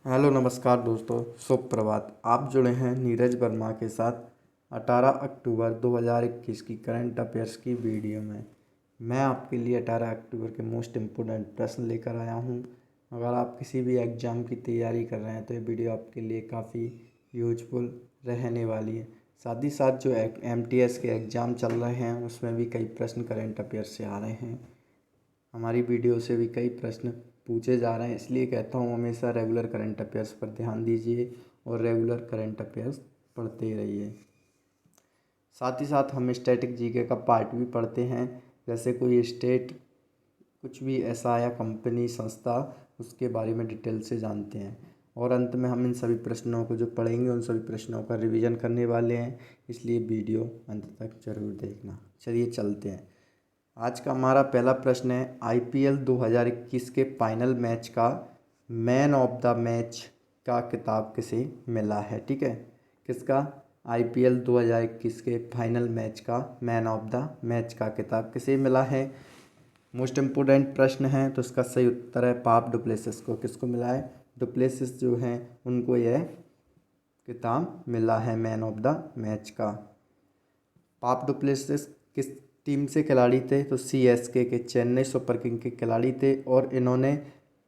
Hello नमस्कार दोस्तों, शुभ प्रभात। आप जुड़े हैं नीरज वर्मा के साथ 18 अक्टूबर 2021 की करंट अफेयर्स की वीडियो में। मैं आपके लिए 18 अक्टूबर के मोस्ट इम्पोर्टेंट प्रश्न लेकर आया हूं। अगर आप किसी भी एग्ज़ाम की तैयारी कर रहे हैं तो ये वीडियो आपके लिए काफ़ी यूजफुल रहने वाली है। साथ ही साथ जो MTS के एग्ज़ाम चल रहे हैं उसमें भी कई प्रश्न करंट अफेयर्स से आ रहे हैं। हमारी वीडियो से भी कई प्रश्न पूछे जा रहे हैं, इसलिए कहता हूँ हमेशा रेगुलर करंट अफेयर्स पर ध्यान दीजिए और रेगुलर करंट अफेयर्स पढ़ते रहिए। साथ ही साथ हम स्टैटिक जीके का पार्ट भी पढ़ते हैं, जैसे कोई स्टेट कुछ भी ऐसा या कंपनी संस्था उसके बारे में डिटेल से जानते हैं। और अंत में हम इन सभी प्रश्नों को जो पढ़ेंगे उन सभी प्रश्नों का रिवीजन करने वाले हैं, इसलिए वीडियो अंत तक जरूर देखना। चलिए चलते हैं। आज का हमारा पहला प्रश्न है, IPL 2021 के फाइनल मैच का मैन ऑफ द मैच का खिताब किसे मिला है। ठीक है, किसका IPL 2021 के फाइनल मैच का मैन ऑफ द मैच का खिताब किसे मिला है। मोस्ट इम्पोर्टेंट प्रश्न है, तो इसका सही उत्तर है पाप डुप्लेसिस को। किसको मिला है? डुप्लेसिस जो हैं उनको यह खिताब मिला है मैन ऑफ द मैच का। पाप डुप्लेसिस किस टीम से खिलाड़ी थे? तो CSK के चेन्नई सुपर किंग के खिलाड़ी थे और इन्होंने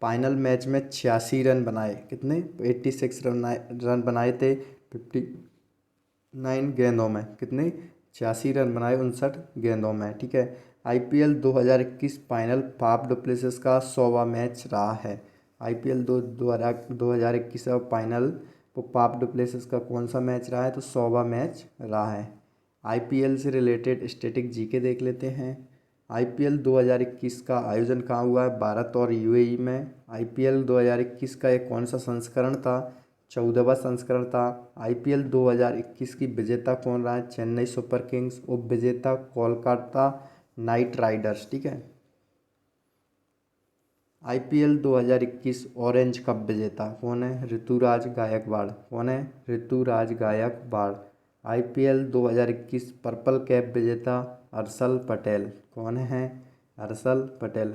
फाइनल मैच में 86 रन बनाए। कितने? 86 रन बनाए थे 59 गेंदों में। कितने? 86 रन बनाए 59 गेंदों में। ठीक है, IPL 2021 फाइनल पाप डुप्लेसिस का 100वां मैच रहा है। IPL 2021 का फाइनल वो पाप डुप्लेसिस का कौन सा मैच रहा है? तो 100वां मैच रहा है। IPL से रिलेटेड स्टैटिक जीके देख लेते हैं। IPL 2021 का आयोजन कहाँ हुआ है? भारत और UAE में। IPL 2021 का एक कौन सा संस्करण था? 14वां संस्करण था। IPL 2021 की विजेता कौन रहा है? Chennai super Kings. उप विजेता कोलकाता नाइट राइडर्स। ठीक है, IPL 2021 ऑरेंज कप विजेता कौन है? ऋतुराज गायकवाड़। कौन है? Ruturaj Gaikwad. IPL 2021 purple cap विजेता हर्षल पटेल। कौन है? हर्षल पटेल।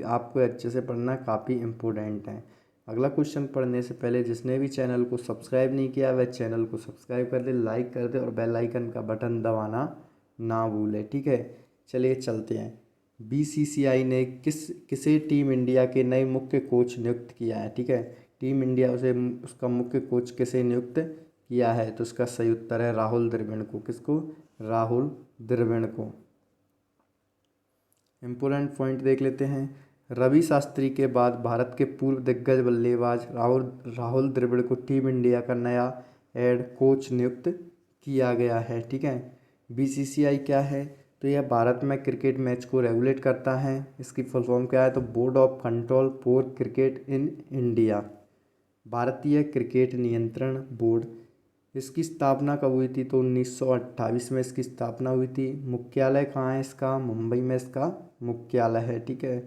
आपको अच्छे से पढ़ना काफ़ी इम्पोर्टेंट है। अगला क्वेश्चन पढ़ने से पहले जिसने भी चैनल को सब्सक्राइब नहीं किया वह चैनल को सब्सक्राइब कर दे, लाइक कर दे और बेल आइकन का बटन दबाना ना भूले। ठीक है, चलिए चलते हैं। BCCI ने किसे टीम इंडिया के नए मुख्य कोच नियुक्त किया है। ठीक है, टीम इंडिया उसे उसका मुख्य कोच किसे नियुक्त किया है? तो उसका सही उत्तर है राहुल द्रविड़ को। किसको? राहुल द्रविड़ को। इम्पोर्टेंट पॉइंट देख लेते हैं। रवि शास्त्री के बाद भारत के पूर्व दिग्गज बल्लेबाज राहुल द्रविड़ को टीम इंडिया का नया हेड कोच नियुक्त किया गया है। ठीक है, BCCI क्या है? तो यह भारत में क्रिकेट मैच को रेगुलेट करता है। इसकी फुल फॉर्म क्या है? तो board of control for cricket in India, भारतीय क्रिकेट नियंत्रण बोर्ड। इसकी स्थापना कब हुई थी? तो 1928 में इसकी स्थापना हुई थी। मुख्यालय कहाँ है इसका? मुंबई में इसका मुख्यालय है। ठीक है,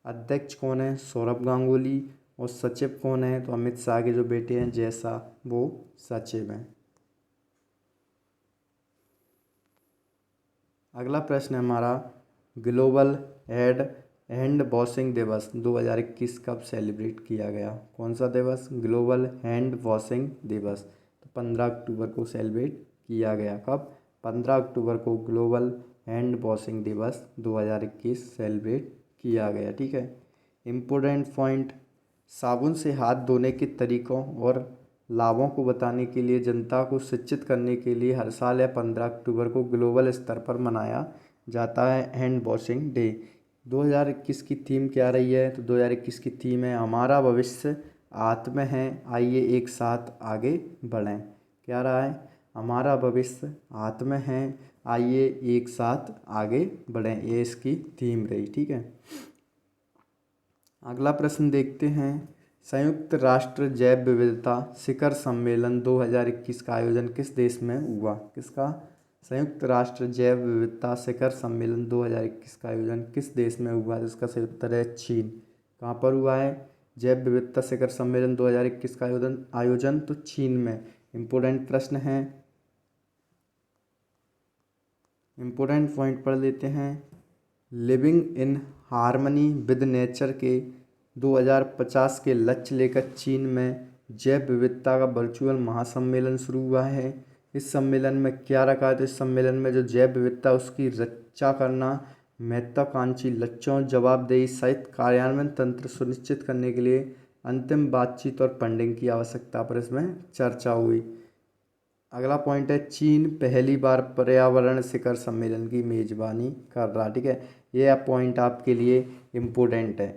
अध्यक्ष कौन है? सौरभ गांगुली। और सचिव कौन है? तो अमित शाह के जो बेटे हैं जय शाह, वो सचिव हैं। अगला प्रश्न है हमारा, ग्लोबल हेड हैंड वॉशिंग दिवस 2021 कब सेलिब्रेट किया गया? कौन सा दिवस? ग्लोबल हैंड वॉशिंग दिवस। तो 15 अक्टूबर को सेलिब्रेट किया गया। कब? 15 अक्टूबर को ग्लोबल हैंड वॉशिंग दिवस 2021 सेलिब्रेट किया गया। ठीक है, इम्पोर्टेंट पॉइंट, साबुन से हाथ धोने के तरीकों और लाभों को बताने के लिए जनता को शिक्षित करने के लिए हर साल या 15 अक्टूबर को ग्लोबल स्तर पर मनाया जाता है हैंड वॉशिंग डे। 2021 की थीम क्या रही है? तो 2021 की थीम है हमारा भविष्य हाथ में है, आइए एक साथ आगे बढ़ें। क्या रहा है? हमारा भविष्य हाथ में है, आइए एक साथ आगे बढ़ें, ये इसकी थीम रही। ठीक है, अगला प्रश्न देखते हैं। संयुक्त राष्ट्र जैव विविधता शिखर सम्मेलन 2021 का आयोजन किस देश में हुआ? किसका? संयुक्त राष्ट्र जैव विविधता शिखर सम्मेलन 2021 का आयोजन किस देश में हुआ? जिसका सही उत्तर है चीन। कहाँ पर हुआ है जैव विविधता शिखर सम्मेलन 2021 का आयोजन? तो चीन में। इम्पोर्टेंट प्रश्न है, इम्पोर्टेंट पॉइंट पढ़ लेते हैं। Living in harmony with nature के 2050 के लक्ष्य लेकर चीन में जैव विविधता का वर्चुअल महासम्मेलन शुरू हुआ है। इस सम्मेलन में क्या रखा है? तो इस सम्मेलन में जो जैव विविधता उसकी रक्षा करना, महत्वाकांक्षी लक्ष्यों, जवाबदेही सहित कार्यान्वयन तंत्र सुनिश्चित करने के लिए अंतिम बातचीत और फंडिंग की आवश्यकता पर इसमें चर्चा हुई। अगला पॉइंट है, चीन पहली बार पर्यावरण शिखर सम्मेलन की मेजबानी कर रहा। ठीक है, ये पॉइंट आपके लिए इम्पोर्टेंट है।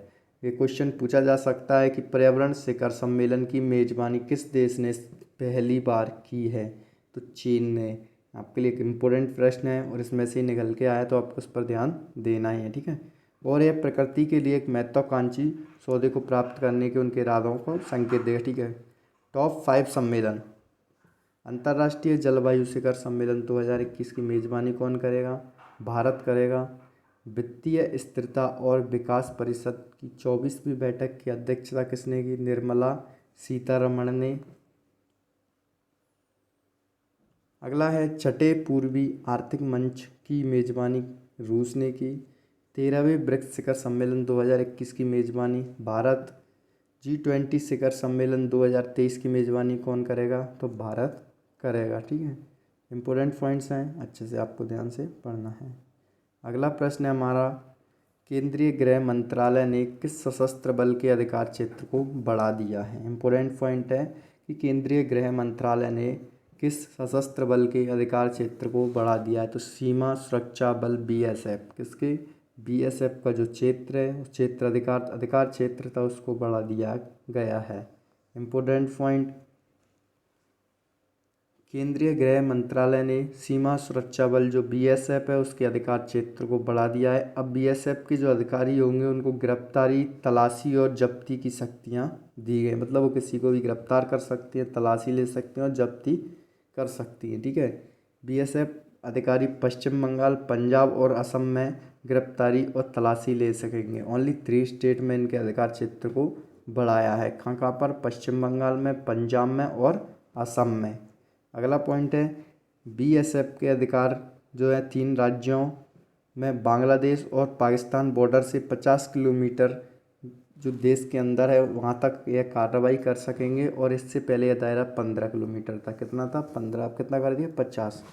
ये क्वेश्चन पूछा जा सकता है कि पर्यावरण शिखर सम्मेलन की मेजबानी किस देश ने पहली बार की है? तो चीन ने। आपके लिए एक इम्पोर्टेंट प्रश्न है और इसमें से ही निकल के आया, तो आपको उस पर ध्यान देना ही है। ठीक है, और यह प्रकृति के लिए एक महत्वाकांक्षी सौदे को प्राप्त करने के उनके इरादों को संकेत देगा। ठीक है, टॉप 5 सम्मेलन। अंतर्राष्ट्रीय जलवायु शिखर सम्मेलन 2021 की मेजबानी कौन करेगा? भारत करेगा। वित्तीय स्थिरता और विकास परिषद की 24वीं बैठक की अध्यक्षता किसने की? निर्मला सीतारमण ने। अगला है, छठे पूर्वी आर्थिक मंच की मेजबानी रूस ने की। 13वें ब्रिक्स शिखर सम्मेलन 2021 की मेजबानी भारत। G20 शिखर सम्मेलन 2023 की मेजबानी कौन करेगा? तो भारत करेगा। ठीक है, इम्पोर्टेंट पॉइंट्स हैं, अच्छे से आपको ध्यान से पढ़ना है। अगला प्रश्न है हमारा, केंद्रीय गृह मंत्रालय ने किस सशस्त्र बल के अधिकार क्षेत्र को बढ़ा दिया है? इम्पोर्टेंट पॉइंट है कि केंद्रीय गृह मंत्रालय ने किस सशस्त्र बल के अधिकार क्षेत्र को बढ़ा दिया है? तो सीमा सुरक्षा बल BSF। किसके? BSF का जो क्षेत्र है, उस क्षेत्र अधिकार क्षेत्र था, उसको बढ़ा दिया गया है। इम्पोर्टेंट पॉइंट, केंद्रीय गृह मंत्रालय ने सीमा सुरक्षा बल जो BSF है उसके अधिकार क्षेत्र को बढ़ा दिया है। अब BSF के जो अधिकारी होंगे उनको गिरफ्तारी, तलाशी और जब्ती की शक्तियां दी गई। मतलब वो किसी को भी गिरफ्तार कर सकती हैं, तलाशी ले सकते हैं और जब्ती कर सकती हैं। ठीक है, BSF अधिकारी पश्चिम बंगाल, पंजाब और असम में गिरफ्तारी और तलाशी ले सकेंगे। ओनली 3 स्टेट में इनके अधिकार क्षेत्र को बढ़ाया है। कहाँ पर? पश्चिम बंगाल में, पंजाब में और असम में। अगला पॉइंट है, BSF के अधिकार जो है 3 राज्यों में बांग्लादेश और पाकिस्तान बॉर्डर से 50 किलोमीटर जो देश के अंदर है वहाँ तक यह कार्रवाई कर सकेंगे, और इससे पहले यह दायरा 15 किलोमीटर था। कितना था? 15। अब कितना कर दिया? 50।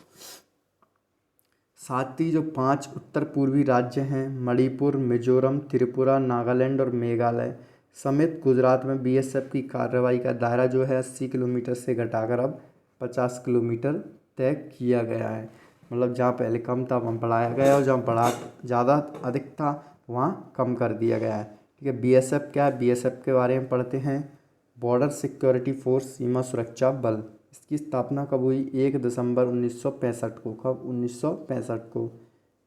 साथ ही जो 5 उत्तर पूर्वी राज्य हैं, मणिपुर, मिजोरम, त्रिपुरा, नागालैंड और मेघालय समेत गुजरात में BSF की कार्रवाई का दायरा जो है 80 किलोमीटर से घटाकर अब 50 किलोमीटर तय किया गया है। मतलब जहाँ पहले कम था वहाँ बढ़ाया गया, और जहाँ ज़्यादा अधिक था वहाँ कम कर दिया गया है। ठीक है, BSF क्या है? BSF के बारे में पढ़ते हैं। बॉर्डर सिक्योरिटी फोर्स, सीमा सुरक्षा बल। इसकी स्थापना कब हुई? 1 दिसंबर 1965 को। कब? 1965 को।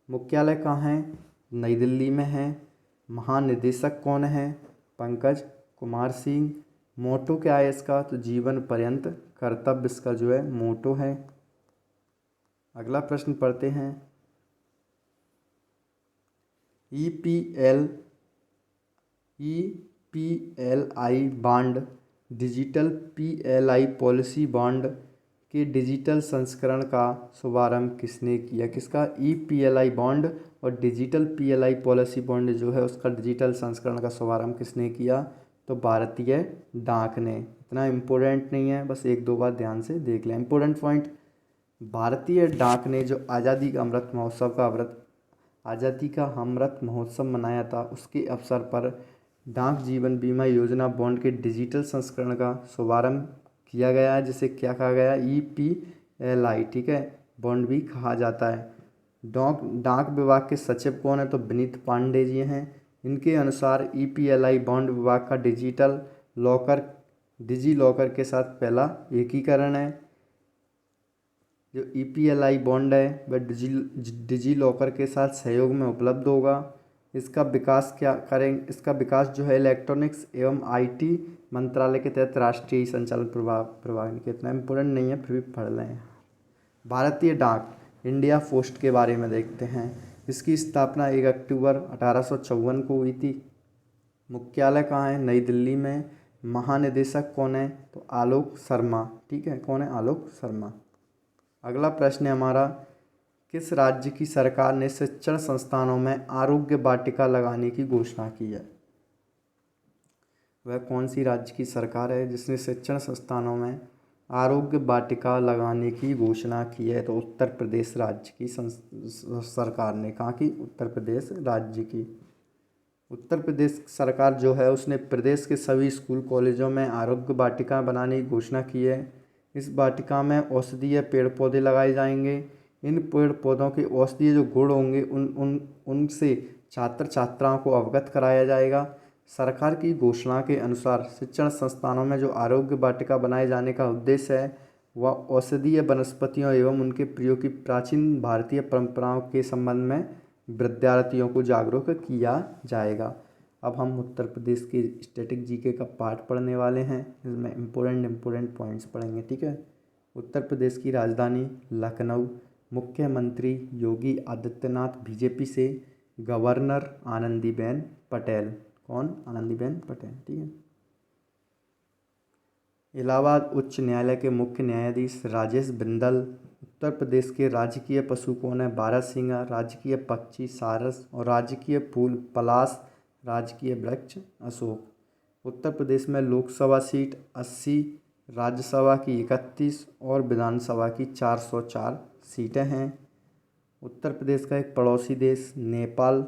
मुख्यालय कहाँ है? नई दिल्ली में है। महानिदेशक कौन है? पंकज कुमार सिंह। मोटो क्या है इसका? तो जीवन पर्यंत कर्तव्य इसका जो है मोटो है। अगला प्रश्न पढ़ते हैं, EPLI bond digital PLI policy bond के डिजिटल संस्करण का शुभारंभ किसने किया? किसका? EPLI बॉन्ड और डिजिटल PLI पॉलिसी बॉन्ड जो है उसका डिजिटल संस्करण का शुभारंभ किसने किया? तो भारतीय डाक ने। इतना इम्पोर्टेंट नहीं है, बस 1-2 बार ध्यान से देख लें। इम्पोर्टेंट पॉइंट, भारतीय डाक ने जो आज़ादी का अमृत महोत्सव मनाया था, उसके अवसर पर डाक जीवन बीमा योजना बॉन्ड के डिजिटल संस्करण का शुभारंभ किया गया है, जिसे क्या कहा गया? EPLI। ठीक है, बॉन्ड भी कहा जाता है। डाक विभाग के सचिव कौन है? तो विनीत पांडे जी हैं। इनके अनुसार EPLI बॉन्ड विभाग का डिजी लॉकर के साथ पहला एकीकरण है। जो EPLI बॉन्ड है वह डिजी लॉकर के साथ सहयोग में उपलब्ध होगा। इसका विकास क्या करेंगे? इसका विकास जो है इलेक्ट्रॉनिक्स एवं IT मंत्रालय के तहत राष्ट्रीय संचालन प्रभाग के। इतना इम्पोर्टेंट नहीं है, फिर भी पढ़ लें। भारतीय डाक, इंडिया पोस्ट के बारे में देखते हैं। इसकी स्थापना 1 अक्टूबर 1854 को हुई थी। मुख्यालय कहाँ है? नई दिल्ली में। महानिदेशक कौन है? तो आलोक शर्मा। ठीक है, कौन है? आलोक शर्मा। अगला प्रश्न है हमारा, किस राज्य की सरकार ने शिक्षण संस्थानों में आरोग्य वाटिका लगाने की घोषणा की है? वह कौन सी राज्य की सरकार है जिसने शिक्षण संस्थानों में आरोग्य वाटिका लगाने की घोषणा की है? तो उत्तर प्रदेश राज्य की सरकार ने। कहा कि उत्तर प्रदेश राज्य की। उत्तर प्रदेश सरकार जो है उसने प्रदेश के सभी स्कूल कॉलेजों में आरोग्य वाटिका बनाने की घोषणा की है। इस वाटिका में औषधीय पेड़ पौधे लगाए जाएंगे। इन पेड़ पौधों के औषधीय जो गुण होंगे उनसे छात्र छात्राओं को अवगत कराया जाएगा। सरकार की घोषणा के अनुसार शिक्षण संस्थानों में जो आरोग्य वाटिका बनाए जाने का उद्देश्य है वह औषधीय वनस्पतियों एवं उनके प्रयोग की प्राचीन भारतीय परंपराओं के संबंध में विद्यार्थियों को जागरूक किया जाएगा। अब हम उत्तर प्रदेश के स्टैटिक जीके का पार्ट पढ़ने वाले हैं। इसमें इम्पोर्टेंट पॉइंट्स पढ़ेंगे, ठीक है। उत्तर प्रदेश की राजधानी लखनऊ। मुख्यमंत्री योगी आदित्यनाथ बीजेपी से। गवर्नर आनंदीबेन पटेल। कौन? आनंदीबेन पटेल, ठीक है। इलाहाबाद उच्च न्यायालय के मुख्य न्यायाधीश राजेश बिंदल। उत्तर प्रदेश के राजकीय पशु कौन है? बारहसिंगा। राजकीय पक्षी सारस और राजकीय फूल पलाश। राजकीय वृक्ष अशोक। उत्तर प्रदेश में लोकसभा सीट 80, राज्यसभा की 31 और विधानसभा की 404 सीटें हैं। उत्तर प्रदेश का एक पड़ोसी देश नेपाल।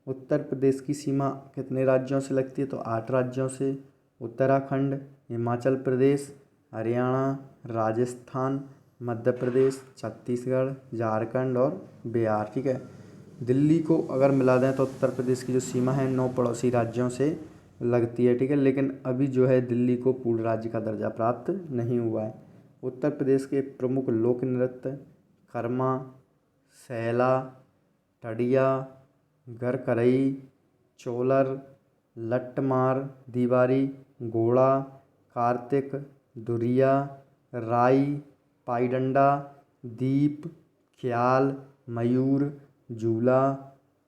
उत्तर प्रदेश की सीमा कितने राज्यों से लगती है? तो 8 राज्यों से। उत्तराखंड, हिमाचल प्रदेश, हरियाणा, राजस्थान, मध्य प्रदेश, छत्तीसगढ़, झारखंड और बिहार, ठीक है। दिल्ली को अगर मिला दें तो उत्तर प्रदेश की जो सीमा है 9 पड़ोसी राज्यों से लगती है, ठीक है। लेकिन अभी जो है दिल्ली को पूर्ण राज्य का दर्जा प्राप्त नहीं हुआ है। उत्तर प्रदेश के प्रमुख लोक नृत्य कर्मा, सैला, टडिया, गरकरई, चोलर, लट्टमार, दीवारी, घोड़ा, कार्तिक, दुरिया, राई, पाईडंडा, दीप, ख्याल, मयूर, झूला,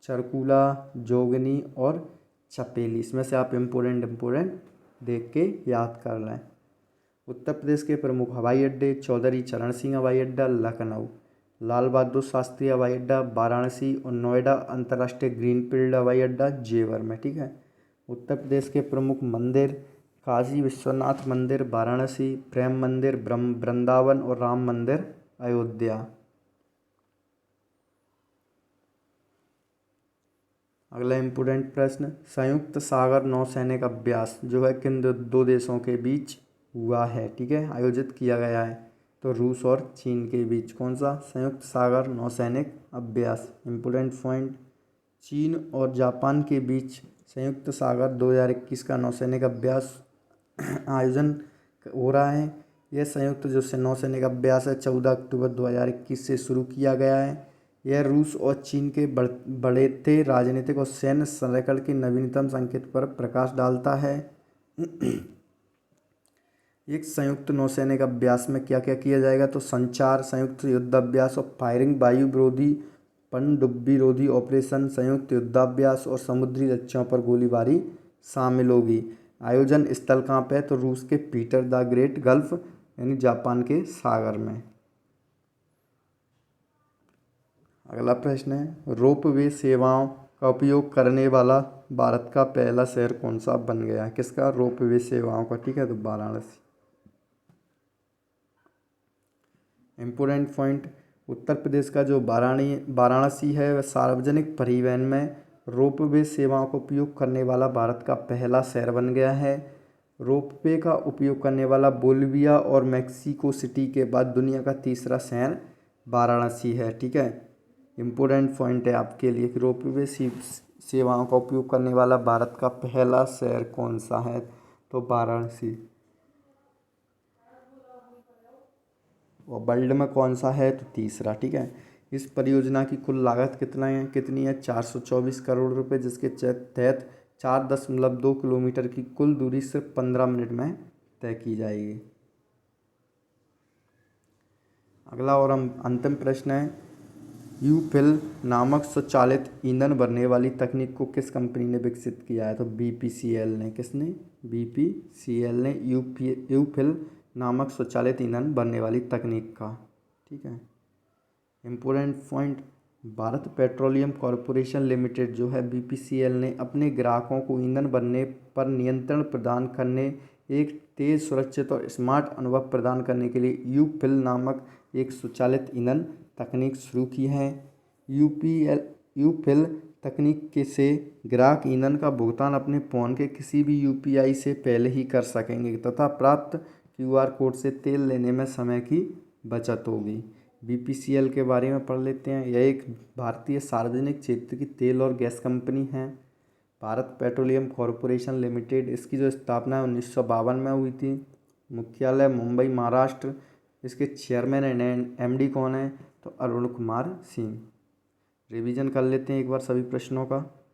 चरकुला, जोगनी और चपेली। इसमें से आप इम्पोर्टेंट देख के याद कर लें। उत्तर प्रदेश के प्रमुख हवाई अड्डे चौधरी चरण सिंह हवाई अड्डा लखनऊ, लाल बहादुर शास्त्री हवाई अड्डा वाराणसी और नोएडा अंतर्राष्ट्रीय ग्रीनफील्ड हवाई अड्डा जेवर में, ठीक है। उत्तर प्रदेश के प्रमुख मंदिर काशी विश्वनाथ मंदिर वाराणसी, प्रेम मंदिर वृंदावन और राम मंदिर अयोध्या। अगला इम्पोर्टेंट प्रश्न, संयुक्त सागर नौसैनिक अभ्यास जो है किन दो देशों के बीच हुआ है? ठीक है, आयोजित किया गया है। तो रूस और चीन के बीच। कौन सा? संयुक्त सागर नौसैनिक अभ्यास। इम्पोर्टेंट पॉइंट, चीन और जापान के बीच संयुक्त सागर 2021 का नौसैनिक अभ्यास आयोजन हो रहा है। यह संयुक्त जो नौसैनिक अभ्यास है 14 अक्टूबर 2021 से शुरू किया गया है। यह रूस और चीन के बढ़ते राजनीतिक और सैन्य संरेखण के नवीनतम संकेत पर प्रकाश डालता है। एक संयुक्त नौसैनिक अभ्यास में क्या क्या किया जाएगा? तो संचार, संयुक्त युद्धाभ्यास और फायरिंग, वायु विरोधी पनडुब्बी रोधी ऑपरेशन, संयुक्त युद्धाभ्यास और समुद्री लक्ष्यों पर गोलीबारी शामिल होगी। आयोजन स्थल कहाँ पे है? तो रूस के पीटर द ग्रेट गल्फ यानी जापान के सागर में। अगला प्रश्न है, रोपवे सेवाओं का उपयोग करने वाला भारत का पहला शहर कौन सा बन गया है? किसका? रोपवे सेवाओं का, ठीक है। तो वाराणसी। इम्पोर्टेंट पॉइंट, उत्तर प्रदेश का जो वाराणसी है वह सार्वजनिक परिवहन में रोपवे सेवाओं का उपयोग करने वाला भारत का पहला शहर बन गया है। रोपवे का उपयोग करने वाला बोलिविया और मैक्सिको सिटी के बाद दुनिया का तीसरा शहर वाराणसी है, ठीक है। इम्पोर्टेंट पॉइंट है आपके लिए कि रोपवे सेवाओं का उपयोग करने वाला भारत का पहला शहर कौन सा है? तो वाराणसी। और वर्ल्ड में कौन सा है? तो तीसरा, ठीक है। इस परियोजना की कुल लागत कितनी है? 424 करोड़ रुपए, जिसके तहत 4.2 किलोमीटर की कुल दूरी सिर्फ 15 मिनट में तय की जाएगी। अगला और हम अंतिम प्रश्न है, यूफिल नामक स्वचालित ईंधन भरने वाली तकनीक को किस कंपनी ने विकसित किया है? तो बीपीसीएल ने। किसने? बीपीसीएल ने यूफिल नामक स्वचालित ईंधन भरने वाली तकनीक का, ठीक है। Important point, Bharat petroleum corporation limited जो है बीपीसीएल ने अपने ग्राहकों को ईंधन भरने पर नियंत्रण प्रदान करने, एक तेज़, सुरक्षित और स्मार्ट अनुभव प्रदान करने के लिए यूफिल नामक एक स्वचालित ईंधन तकनीक शुरू की है। यूफिल तकनीक के से ग्राहक ईंधन का भुगतान अपने फ़ोन के किसी भी यूपीआई से पहले ही कर सकेंगे तथा प्राप्त क्यूआर कोड से तेल लेने में समय की बचत होगी। बीपीसीएल के बारे में पढ़ लेते हैं। यह एक भारतीय सार्वजनिक क्षेत्र की तेल और गैस कंपनी है। भारत पेट्रोलियम कॉरपोरेशन लिमिटेड, इसकी जो स्थापना 1952 में हुई थी। मुख्यालय मुंबई, महाराष्ट्र। इसके चेयरमैन एंड एमडी कौन है? तो अरुण कुमार सिंह। रिवीजन कर लेते हैं एक बार सभी प्रश्नों का।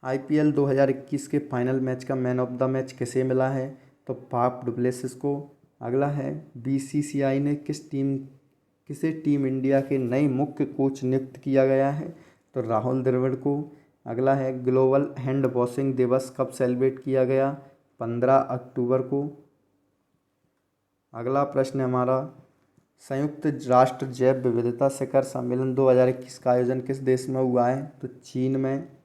आईपीएल 2021 के फाइनल मैच का मैन ऑफ द मैच किसे मिला है? तो फाफ डुप्लेसिस को। अगला है, बीसीसीआई ने किसे टीम इंडिया के नए मुख्य कोच नियुक्त किया गया है? तो राहुल द्रविड़ को। अगला है, ग्लोबल हैंड वॉशिंग दिवस कब सेलिब्रेट किया गया? 15 अक्टूबर को। अगला प्रश्न हमारा, संयुक्त राष्ट्र जैव विविधता शिखर सम्मेलन 2021 का आयोजन किस देश में हुआ है? तो चीन में।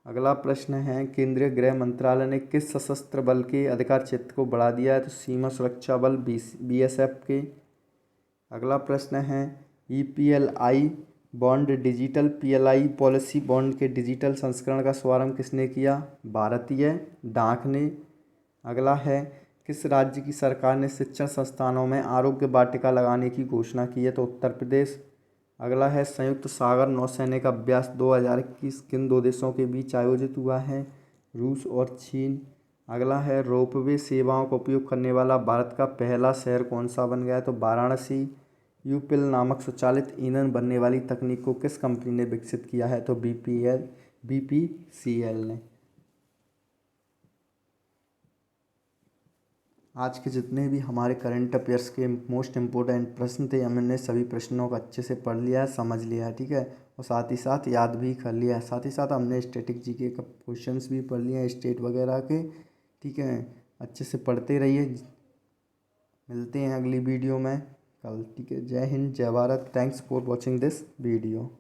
अगला प्रश्न है, केंद्रीय गृह मंत्रालय ने किस सशस्त्र बल के अधिकार क्षेत्र को बढ़ा दिया है? तो सीमा सुरक्षा बल बीएसएफ के। अगला प्रश्न है, EPLI bond digital PLI policy bond के डिजिटल संस्करण का शुभारंभ किसने किया? भारतीय डाक ने। अगला है, किस राज्य की सरकार ने शिक्षण संस्थानों में आरोग्य वाटिका लगाने की घोषणा की है? तो उत्तर प्रदेश। अगला है, संयुक्त सागर नौसैनिक अभ्यास 2021 किन दो देशों के बीच आयोजित हुआ है? रूस और चीन। अगला है, रोपवे सेवाओं का उपयोग करने वाला भारत का पहला शहर कौन सा बन गया है? तो वाराणसी। यूपिल नामक स्वचालित ईंधन बनने वाली तकनीक को किस कंपनी ने विकसित किया है? तो बीपीसीएल ने। आज के जितने भी हमारे करंट अफेयर्स के मोस्ट इम्पोर्टेंट प्रश्न थे, हमने सभी प्रश्नों को अच्छे से पढ़ लिया है, समझ लिया है, ठीक है, और साथ ही साथ याद भी कर लिया है। साथ ही साथ हमने स्टैटिक जीके का क्वेश्चंस भी पढ़ लिए हैं, स्टेट वगैरह के, ठीक है। अच्छे से पढ़ते रहिए। मिलते हैं अगली वीडियो में कल, ठीक है। जय हिंद, जय Bharat. Thanks for watching this video.